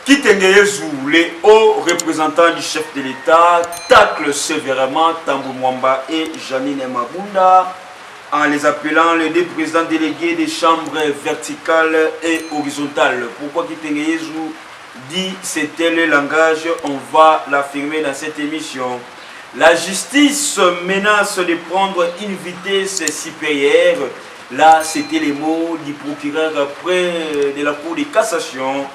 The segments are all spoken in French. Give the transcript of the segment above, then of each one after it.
Kitengeyezou, les hauts représentants du chef de l'État, taclent sévèrement Tambou Mwamba et Janine Mabunda en les appelant les deux présidents délégués des chambres verticales et horizontales. Pourquoi Kitengeyezou dit c'est tel le langage, on va l'affirmer dans cette émission. La justice menace de prendre une vitesse supérieure. Là, c'était les mots du procureur près de la Cour de cassation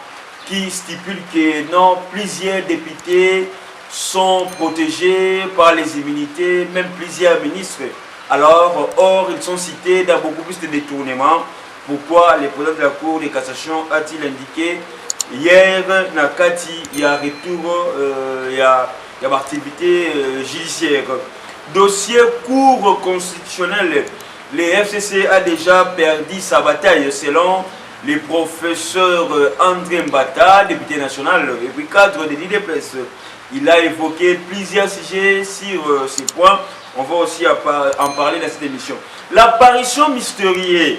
qui stipule que non, plusieurs députés sont protégés par les immunités, même plusieurs ministres. Alors, or, ils sont cités dans beaucoup plus de détournements. Pourquoi le président de la Cour de cassation a-t-il indiqué hier, Nakati, il y a retour, il y a activité judiciaire. Dossier Cour constitutionnelle, le FCC a déjà perdu sa bataille selon le professeur André Mbata, député national et puis cadre de l'IDPS. Il a évoqué plusieurs sujets sur ces points. On va aussi en parler dans cette émission. L'apparition mystérieuse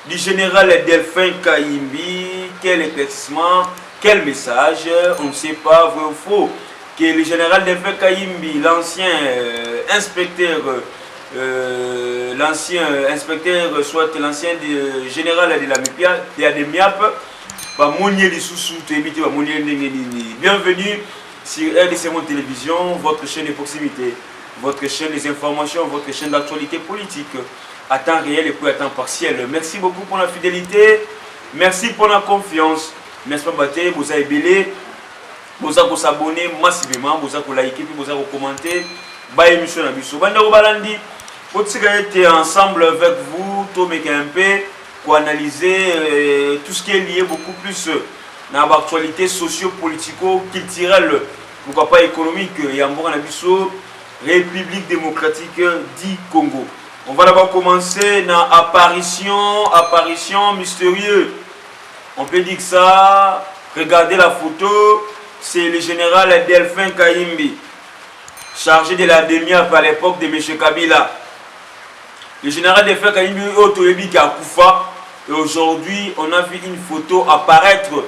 du général Delphin Kayimbi, quel éclaircissement, quel message, on ne sait pas, vrai ou faux, que le général Delphin Kayimbi, l'ancien inspecteur, soit l'ancien général de la DEMIAP, bienvenue sur RDC Monde Télévision, votre chaîne de proximité, votre chaîne des informations, votre chaîne d'actualité politique à temps réel et puis à temps partiel. Merci beaucoup pour la fidélité, merci pour la confiance. Merci pour vous avez belé, vous avez s'abonner massivement, vous avez liker, vous avez commenter. Bah émission na biso. Banda Balandi, on été ensemble avec vous, Tomé Kempe, pour analyser tout ce qui est lié beaucoup plus dans l'actualité socio-politico-culturelle, pourquoi pas économique, et en Biso, République démocratique du Congo. On va d'abord commencer dans apparition mystérieuse. On peut dire que ça, regardez la photo, c'est le général Delphin Kayimbi, chargé de la DEMIAP à l'époque de M. Kabila. Le général Delphin Kayimbi est à Koufa. Et aujourd'hui, on a vu une photo apparaître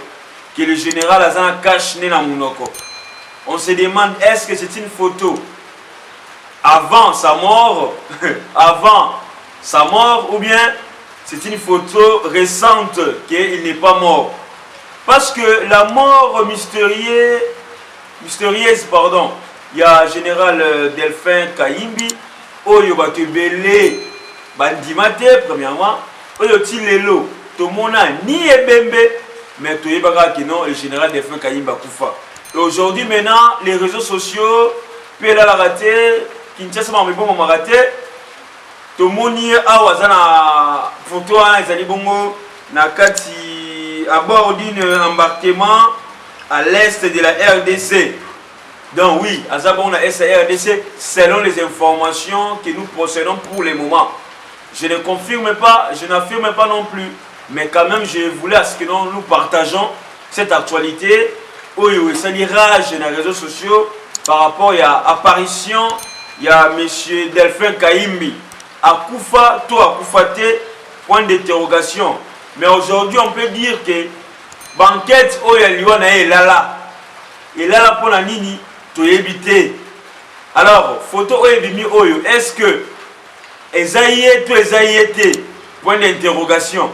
que le général Azana cache né dans Mounoko. On se demande, est-ce que c'est une photo avant sa mort, ou bien c'est une photo récente qu'il n'est pas mort. Parce que la mort mystérieuse, il y a général Delphin Kayimbi, Oyo Batubele Bandimate, premièrement, Oyo Tilelo, Tomona ni Ebembe, mais Toyebaka qui non, le général Delphin Kayimba Koufa. Et aujourd'hui, maintenant, les réseaux sociaux, puis là, la raté, Kinshasa m'a raté, Tomoni Awazana photo, Zali Bongo, Nakati, à bord d'un embarquement à l'est de la RDC. Donc oui, à Zabon la SARDC, selon les informations que nous possédons pour le moment. Je ne confirme pas, je n'affirme pas non plus, mais quand même je voulais à ce que nous partageons cette actualité. Oui, ça l'irage dans les réseaux sociaux par rapport à l'apparition, il y a M. Delphin Kayimbi. À Koufa, tout à Koufate, point d'interrogation. Mais aujourd'hui, on peut dire que banquette, est là. Et là, pour la nini, tu es évité. Alors, photo Oyo, est-ce que Esaïe, tout Esaïe, point d'interrogation.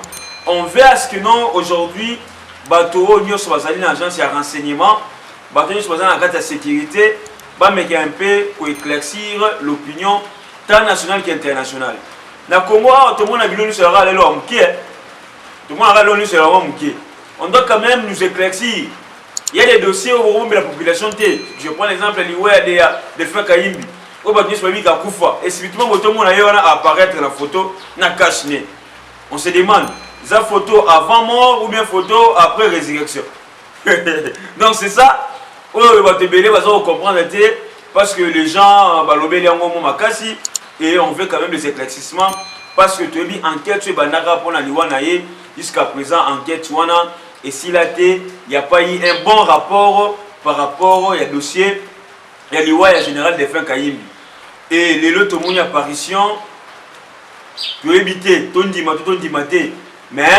On veut à ce que non, aujourd'hui, bateau, nous sommes dans l'agence de renseignement, bateau, nous sommes dans la carte de sécurité, mais un peu pour éclaircir l'opinion tant nationale qu'internationale. Dans le Congo, tout le monde a vu nous sera allé l'homme qui est. Tout le monde a vu sera l'homme qui est. On doit quand même nous éclaircir. Il y a des dossiers où la population est. Je prends l'exemple de Delphin Kayimbi. Au Bakis Wabika Koufa. Et subitement, tout le monde a apparaître la photo, n'a caché. On se demande, est-ce une photo avant mort ou bien photo après résurrection? Donc c'est ça. On va te belé, on va comprendre parce que les gens et on veut quand même des éclaircissements parce que tu as dit enquête sur Bandara pour la Liwanaye jusqu'à présent enquête wana et s'il a été il n'y a pas eu un bon rapport par rapport au dossier il y a Liwa général Delphin Kayimbi et les lots de apparition tu as évité ton dimate mais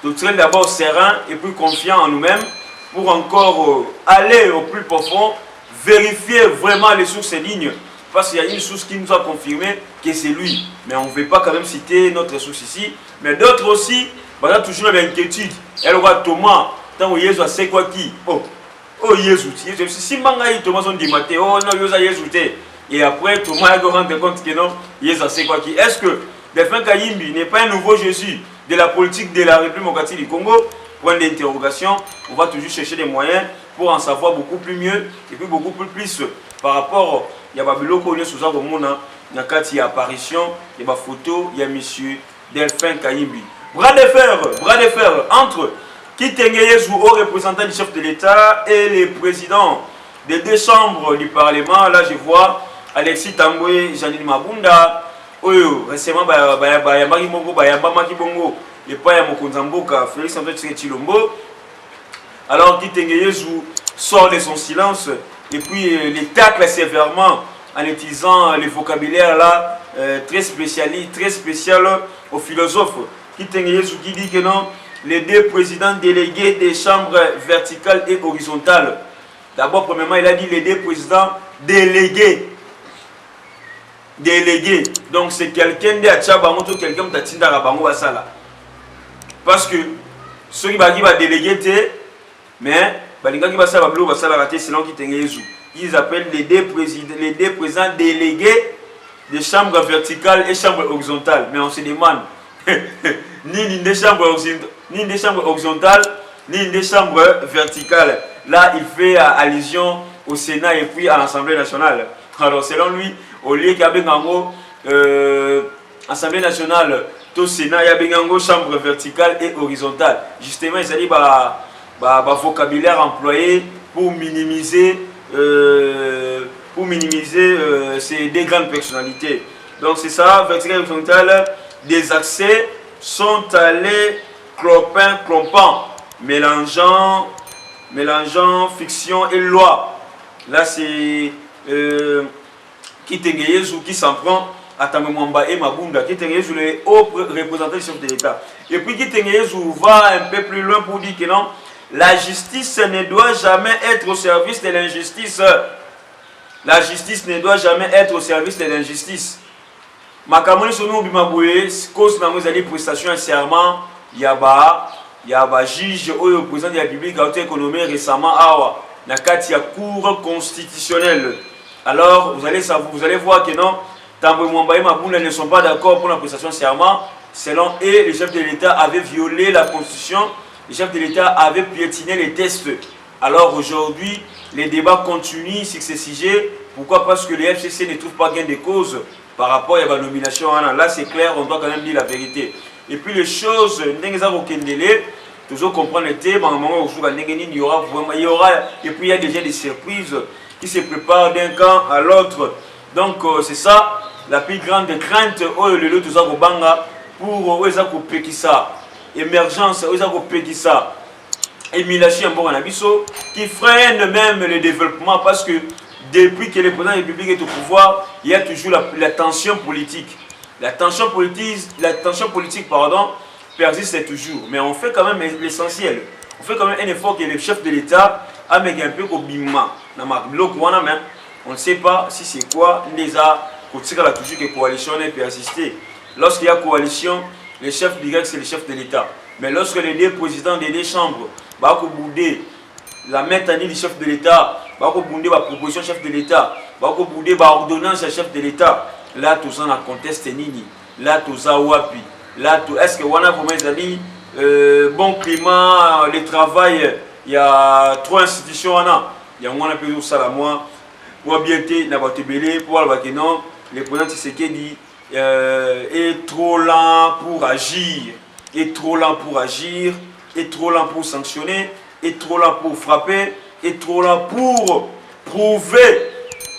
de traîner d'abord serein et puis confiant en nous-mêmes pour encore aller au plus profond, vérifier vraiment les sources et lignes. Parce qu'il y a une source qui nous a confirmé que c'est lui. Mais on ne veut pas quand même citer notre source ici. Mais d'autres aussi, bah, toujours l'inquiétude. Elle aura Thomas, tant que Jésus sait quoi qui. Oh Jésus, si Mangaï Thomas on dit maté, oh non, Jésus. Et après, Thomas a rendu compte que non, Jésus sait quoi qui. Est-ce que Delphin Kayimbi n'est pas un nouveau Jésus de la politique de la République démocratique du Congo? Point d'interrogation. On va toujours chercher des moyens pour en savoir beaucoup plus mieux et puis beaucoup plus par rapport. Il y a Babyloko, il y a Souza Romona, il y a apparition, il y a photo, il y a monsieur Delphin Kayimbi. Bras de fer entre Kitenge ou haut représentant du chef de l'État et les présidents des deux chambres du Parlement. Là, je vois Alexis Tamboué, Janine Mabunda, Oyo, récemment, Bayambaki Bongo, Bayambamaki Bongo, et pas Yamokonzamboka, Félix Antoine Chilombo. Alors, Kitenge sort de son silence. Et puis les tacle sévèrement en utilisant les vocabulaires là très spécial aux philosophes. Qui dit que non, les deux présidents délégués des chambres verticales et horizontales. D'abord, premièrement, il a dit les deux présidents délégués. Délégués. Donc c'est quelqu'un de Tchabango, quelqu'un de Tindarabango à ça là. Parce que ceux qui va déléguer, mais ils appellent les deux présidents délégués des chambres verticales et chambres horizontales. Mais on se demande, ni des chambres horizontales, ni des chambres verticales. Là, il fait allusion au Sénat et puis à l'Assemblée nationale. Alors, selon lui, au lieu qu'il y ait Assemblée nationale, tout Sénat, il y a une chambre verticale et horizontale. Justement, il s'agit de vocabulaire employé pour minimiser ces deux grandes personnalités. Donc c'est ça, vertical et horizontal, des accès sont allés clompant, mélangeant fiction et loi. Là c'est Kitengeyezu qui s'en prend à Tamemwamba et Mabunda. Kitengeyezu le haut représentant du chef de l'État. Et puis Kitengeyezu va un peu plus loin pour dire que non, la justice ne doit jamais être au service de l'injustice. La justice ne doit jamais être au service de l'injustice. Makamoni sono bimaboué, cause na mozali prestation un serment, yaba juge au président de la République a été nommé récemment awa na kati ya cour constitutionnelle. Alors vous allez voir que non, Tambwe Mwamba et Mabunda ne sont pas d'accord pour la prestation de serment. Selon eux, le chef de l'État avait violé la constitution. Le chef de l'État avait piétiné les tests. Alors aujourd'hui, les débats continuent sur ces sujets. Pourquoi? Parce que les FCC ne trouvent pas gain de cause par rapport à la nomination. Là, c'est clair, on doit quand même dire la vérité. Et puis les choses, toujours comprendre le thème, il y aura, et puis il y a déjà des surprises qui se préparent d'un camp à l'autre. Donc c'est ça, la plus grande crainte, pour émergence, émulation qui freine même le développement parce que depuis que le président de la République est au pouvoir, il y a toujours la tension politique. La tension politique persiste toujours. Mais on fait quand même l'essentiel. On fait quand même un effort que le chef de l'État a mis un peu au bimma. On ne sait pas si c'est quoi. Il a toujours que coalition peut assister. Lorsqu'il y a coalition, le chef direct c'est le chef de l'État. Mais lorsque les deux présidents des deux chambres vont bouder la méthanie du chef de l'État, vont bouder la proposition du chef de l'État, vont bouder l'ordonnance du chef de l'État, là tout ça na conteste nini, là tout ça wapi, là tout est-ce que on a vraiment des amis bon climat, le travail, il y a trois institutions il y a on a plus ça la moi pour bien être na batebele pour voir que non, le président Tshisekedi est trop lent pour agir, est trop lent pour agir, est trop lent pour sanctionner, est trop lent pour frapper, est trop lent pour prouver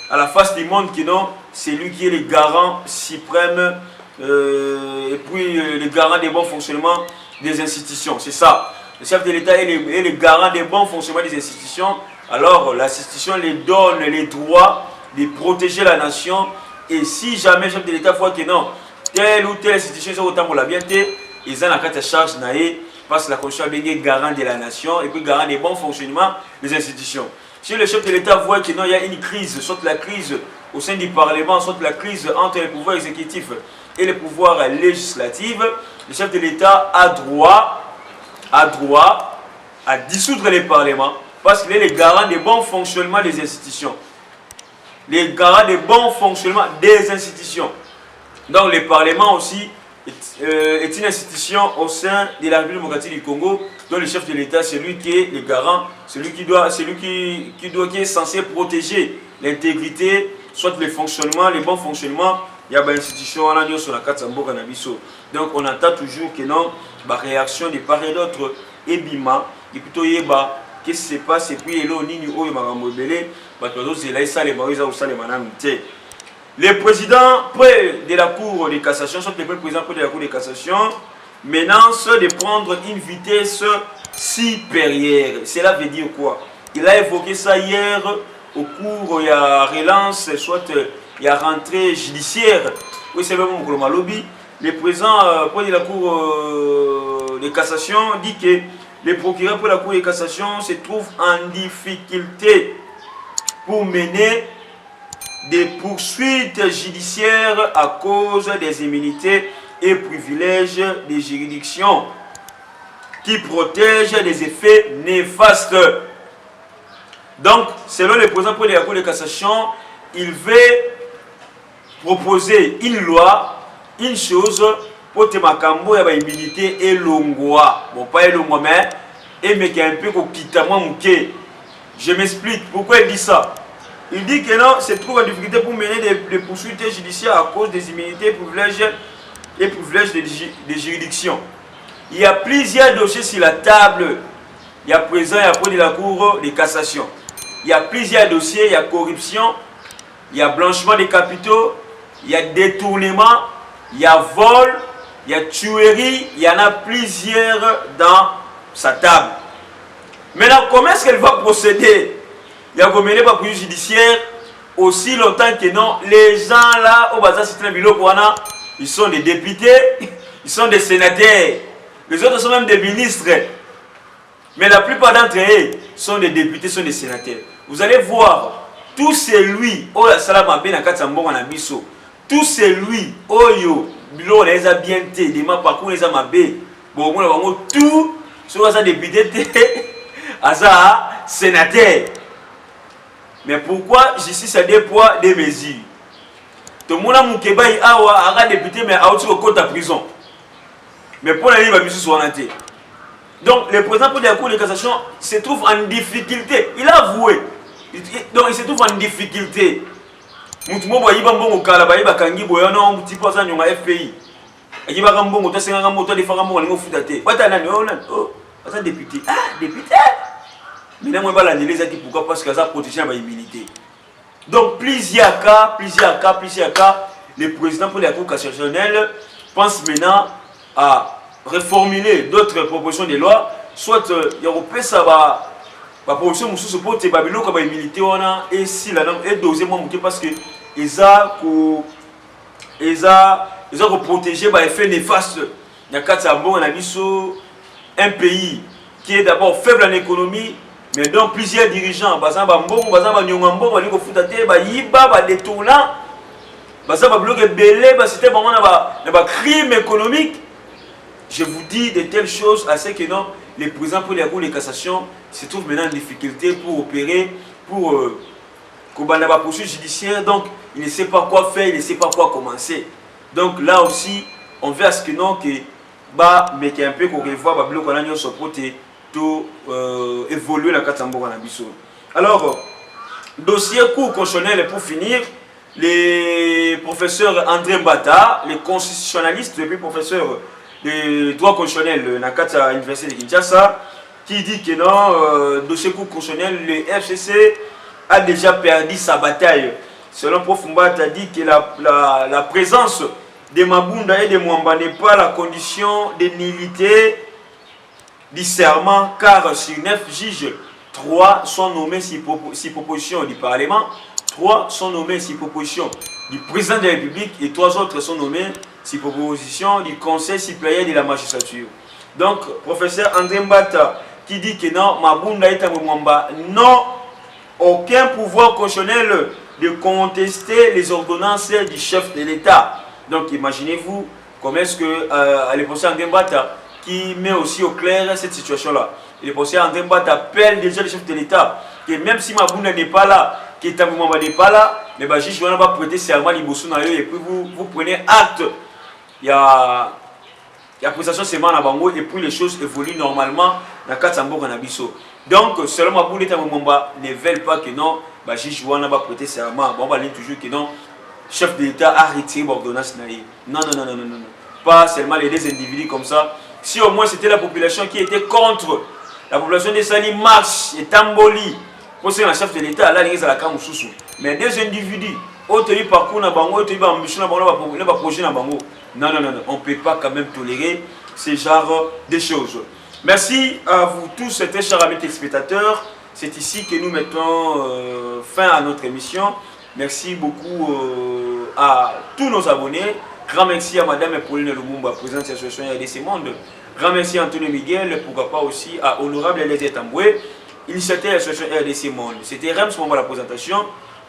à la face du monde que non, c'est lui qui est le garant suprême et puis le garant des bons fonctionnements des institutions. C'est ça. Le chef de l'État est le garant des bons fonctionnements des institutions. Alors l'institution lui donne les droits de protéger la nation. Et si jamais le chef de l'État voit que non, telle ou telle institution est autant pour la bienté, ils ont la carte de charge parce que la Constitution est garant de la nation et puis garant des bons fonctionnements des institutions. Si le chef de l'État voit qu'il y a une crise, soit la crise au sein du Parlement, soit la crise entre les pouvoirs exécutifs et les pouvoirs législatifs, le chef de l'État a droit à dissoudre les parlements parce qu'il est le garant des bons fonctionnements des institutions. Les garants des bons fonctionnements des institutions. Donc le Parlement aussi est une institution au sein de la République démocratique du Congo, dont le chef de l'État, c'est lui qui est le garant, qui est censé protéger l'intégrité, soit le fonctionnement, les bons fonctionnements. Il y a une institution à l'année sur la carte Sambo Canabiso. Donc on entend toujours que non, la réaction de part et d'autre est bima, et plutôt yeba, qu'est-ce qui se passe, et puis il y a le président de la Cour de cassation, soit le président de la Cour de cassation, menace de prendre une vitesse supérieure. Cela veut dire quoi? Il a évoqué ça hier au cours, il y a relance, soit il y a rentrée judiciaire. Oui, c'est vraiment mon lobby. Le président de la Cour de cassation dit que le procureur pour la Cour de cassation se trouve en difficulté pour mener des poursuites judiciaires à cause des immunités et privilèges des juridictions qui protègent des effets néfastes. Donc, selon le président de la Cour de cassation, il veut proposer une loi, une chose pour que Makambo ait immunité et l'ongwa. Bon, pas l'ongwa, mais qui est un peu comme je m'explique pourquoi il dit ça. Il dit que non, se trouve en difficulté pour mener des poursuites judiciaires à cause des immunités et privilèges des juridictions. Il y a plusieurs dossiers sur la table. Il y a présent et après de la Cour de cassation. Il y a plusieurs dossiers, il y a corruption, il y a blanchiment des capitaux, il y a détournement, il y a vol, il y a tuerie, il y en a plusieurs dans sa table. Maintenant, comment est-ce qu'elle va procéder? Il y a mené par police judiciaire aussi longtemps que non. Les gens là, au bazar, ils sont des députés, ils sont des sénateurs. Les autres sont même des ministres. Mais la plupart d'entre eux sont des députés, sont des sénateurs. Vous allez voir, tout celui, oh la salama ben akatsambonga na biso, tout celui, oh yo, bilo les a bien té, des ma parcours les a mabé, bon, bon, tout, soit ça député, asa sénateur. Mais pourquoi justice a des poids, des mesures? Tout le monde a mon kebaï awa, a député, mais a aussi au côté de prison. Mais pour la libre, monsieur Soanate. Donc, le président de la Cour de cassation se trouve en difficulté. Il a avoué. Donc, il se trouve en difficulté. Moutumo boyi bambongo kala bayi bakangi boyono un petit peu ça nyonga FPI. Ayi bakambongo to senga moto de fanga mbongo ngo futate. Wata nani oh, ça député. Ah, député. Mais moi, je vais dire pourquoi, parce que ça protège ma immunité. Donc, plusieurs cas, le président pour la Cour cassationnelle pense maintenant à reformuler d'autres propositions de loi, soit il y a ça va proposition de pour te babilo comme immunité et si la norme est dosée moins parce que ils ont protégé par effet néfaste. Il y a un pays qui est d'abord faible en économie. Mais donc plusieurs dirigeants, crime économique. Je vous dis de telles choses à ce que non, les présidents pour la Cour de cassation se trouvent maintenant en difficulté pour opérer, pour la poursuite judiciaire. Donc il ne sait pas quoi faire, il ne sait pas quoi commencer. Donc là aussi, on veut à ce que non, que mais qu'il y a un peu qu'on revoit, qu'on a son côté. Évoluer la Katambo na biso. Alors, dossier cours constitutionnel pour finir, les professeurs André Mbata, les constitutionnalistes, et puis professeur de droit constitutionnel na Kata Université de Kinshasa, qui dit que non, dossier cours constitutionnel, le FCC a déjà perdu sa bataille. Selon Prof Mbata, dit que la présence de Mabunda et de Mwamba n'est pas la condition de nullité du serment, car sur 9 juges, 3 sont nommés sur proposition du Parlement, 3 sont nommés sur proposition du président de la République et 3 autres sont nommés sur proposition du Conseil supérieur de la magistrature. Donc, professeur André Mbata qui dit que non, Mabunda est un Mwamba, non, aucun pouvoir constitutionnel de contester les ordonnances du chef de l'État. Donc, imaginez-vous comment est-ce que le professeur André Mbata qui met aussi au clair cette situation-là. Le professeur André Mbata appelle déjà le chef de l'État que même si Mabunda n'est pas là, que Tambouamba n'est pas là, mais le juge va prêter serment et puis vous prenez acte. Il y a prestation seulement à Bango et puis les choses évoluent normalement dans Katsambo Kanabiso. Donc, selon Mabunda et Tambouamba ne veulent pas que non, le juge va prêter serment. Bon, on va dire toujours que non, le chef de l'État a retiré l'ordonnance. Non. Pas seulement les deux individus comme ça. Si au moins c'était la population qui était contre, la population de Sali marche et Tamboli, pour ce chef de l'État, là, il y a la cam sous. Mais des individus, autres parcours na bango, autres ambition na bango, na projet na bango. Non, on ne peut pas quand même tolérer ce genre de choses. Merci à vous tous, très chers amis téléspectateurs. C'est ici que nous mettons fin à notre émission. Merci beaucoup à tous nos abonnés. Grand merci à Madame Pauline Lumumba, présidente de l'association RDC Monde. Grand merci à Antonio Miguel, pourquoi pas aussi à Honorable Eliezer Tamboué, initiateur de l'association RDC Monde. C'était Rems pour la présentation.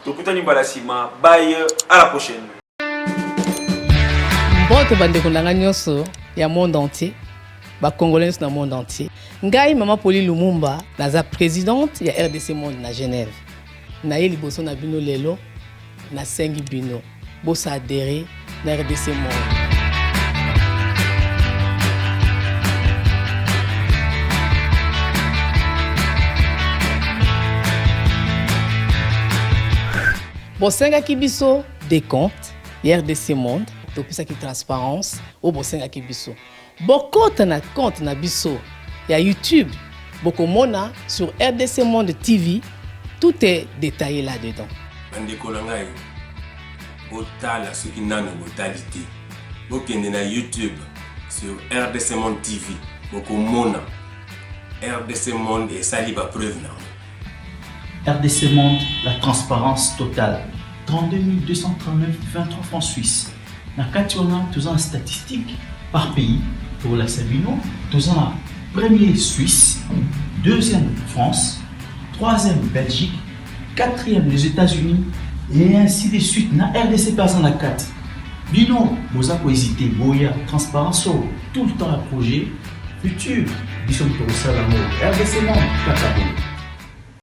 Tokutani Balasima. Bye, à la prochaine. Bonjour bandeko nanga nyonso ya monde entier, ba congolais dans le monde entier. Ngai Mama Pauline Lumumba, naza présidente ya RDC Monde na Genève. Na ye liboso na bino lelo, na sengi bino. Bosa adhérer na RDC Monde. Bosenga kibiso des comptes, RDC Monde, donc ça qui transparence, au bosenga kibiso. Bokota na compte na biso, il y a YouTube, bokomona sur RDC Monde TV, tout est détaillé là-dedans. Bandeko langai, botala ce qui n'a pas botalité. Bokende na YouTube sur RDC Monde TV, bokomona RDC Monde et saliba preuve na. RDC Monde, la transparence totale. 32 239, 23 francs suisses. Dans 4 ans, tous en statistiques par pays. Pour la Sabino, tous en premier Suisse, deuxième France, troisième Belgique, quatrième les États-Unis et ainsi de suite. Dans RDC personne à 4. Bino, vous avez hésité, Boya, transparence, tout le temps à projet futur. Nous sommes pour ça l'amour. RDC Monde, Kakabo.